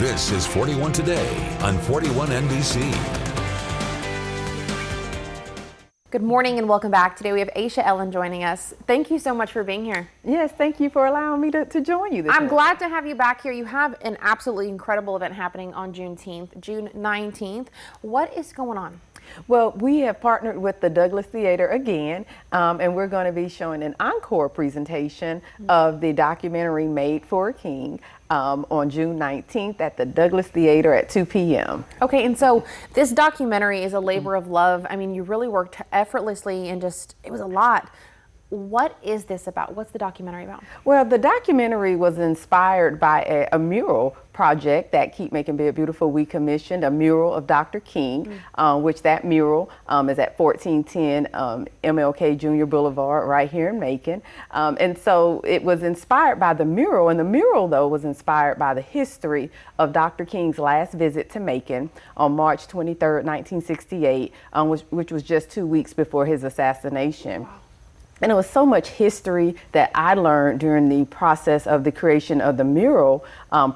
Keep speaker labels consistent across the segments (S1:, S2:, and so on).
S1: This is 41 Today on 41 NBC.
S2: Good morning and welcome back. Today we have Asha Ellen joining us. Thank you so much for being here.
S3: Yes, thank you for allowing me to join you this
S2: I'm
S3: morning.
S2: glad to have you back here. You have an absolutely incredible event happening on Juneteenth, June 19th. What is going on?
S3: Well, we have partnered with the Douglas Theater again, and we're going to be showing an encore presentation of the documentary Made for a King on June 19th at the Douglas Theater at 2 p.m.
S2: Okay, and so this documentary is a labor of love. I mean, you really worked effortlessly and it was a lot. What is this about? What's the documentary about?
S3: Well, the documentary was inspired by a mural project that Keep Macon-Bibb Beautiful. We commissioned a mural of Dr. King, which that mural is at 1410 MLK Jr. Boulevard right here in Macon. And so it was inspired by the mural, and the mural, though, was inspired by the history of Dr. King's last visit to Macon on March 23rd, 1968, which was just 2 weeks before his assassination. Wow. And it was so much history that I learned during the process of the creation of the mural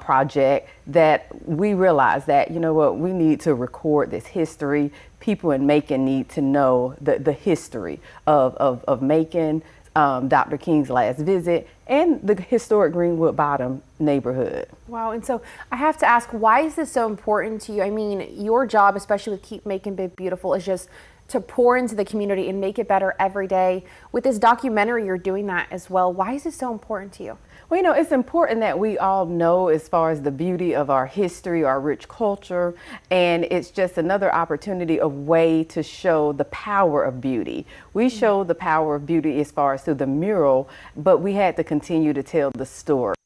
S3: project that we realized that, you know what, we need to record this history. People in Macon need to know the history of Macon, Dr. King's last visit, and the historic Greenwood Bottom neighborhood.
S2: Wow, and so I have to ask, why is this so important to you? I mean, your job, especially with Keep Macon-Bibb Beautiful, is just to pour into the community and make it better every day. With this documentary, you're doing that as well. Why is this so important to you?
S3: Well, you know, it's important that we all know as far as the beauty of our history, our rich culture, and it's just another opportunity, a way to show the power of beauty. We show the power of beauty as far as through the mural, but we had to continue to tell the story.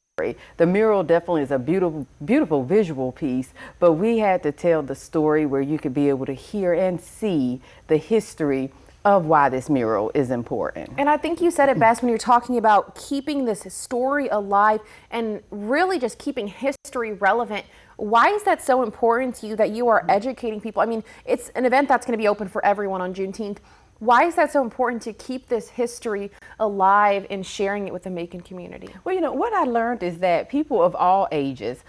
S3: The mural definitely is a beautiful, beautiful visual piece, but we had to tell the story where you could be able to hear and see the history of why this mural is important.
S2: And I think you said it best when you're talking about keeping this story alive and really just keeping history relevant. Why is that so important to you, that you are educating people? I mean, it's an event that's going to be open for everyone on Juneteenth. Why is that so important to keep this history alive and sharing it with the Macon community?
S3: Well, you know, what I learned is that people of all ages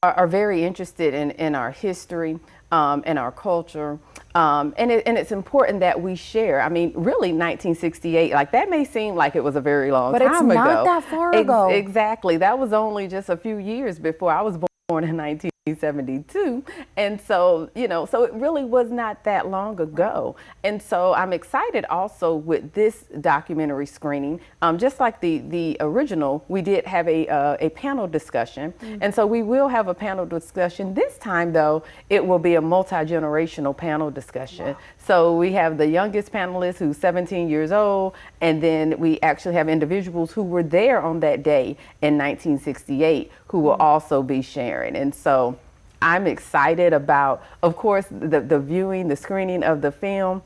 S3: are very interested in our history and our culture. And it's important that we share. I mean, really 1968, like that may seem like it was a very long time ago.
S2: But it's not that far ago.
S3: Exactly. That was only just a few years before I was born in 1972. And so, you know, so it really was not that long ago. And so I'm excited also with this documentary screening. Just like the original, we did have a panel discussion. And so we will have a panel discussion. This time, though, it will be a multi-generational panel discussion. Wow. So we have the youngest panelist, who's 17 years old, and then we actually have individuals who were there on that day in 1968 who will also be sharing. And so I'm excited about, of course, the viewing, the screening of the film,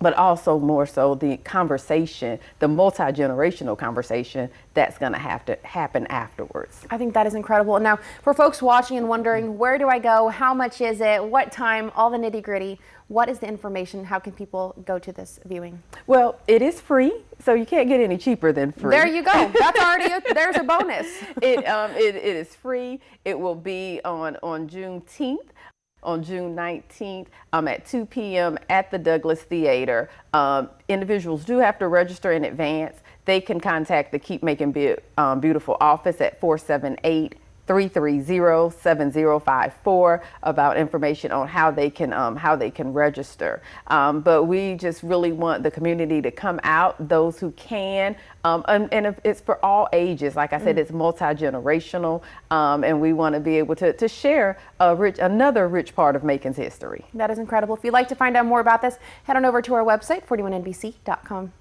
S3: but also more so the conversation, the multi-generational conversation that's going to have to happen afterwards.
S2: I think that is incredible. And now for folks watching and wondering, where do I go? How much is it? What time? All the nitty-gritty. What is the information? How can people go to this viewing?
S3: Well, it is free, so you can't get any cheaper than free.
S2: There you go. That's already there's a bonus.
S3: It is free. It will be on Juneteenth. On June 19th at 2 p.m. at the Douglas Theater. Individuals do have to register in advance. They can contact the Keep Macon-Bibb Beautiful office at 478-330-7054 about information on how they can register. But we just really want the community to come out, those who can, and it's for all ages. Like I said, it's multi-generational, and we want to be able to share another rich part of Macon's history.
S2: That is incredible. If you'd like to find out more about this, head on over to our website, 41NBC.com.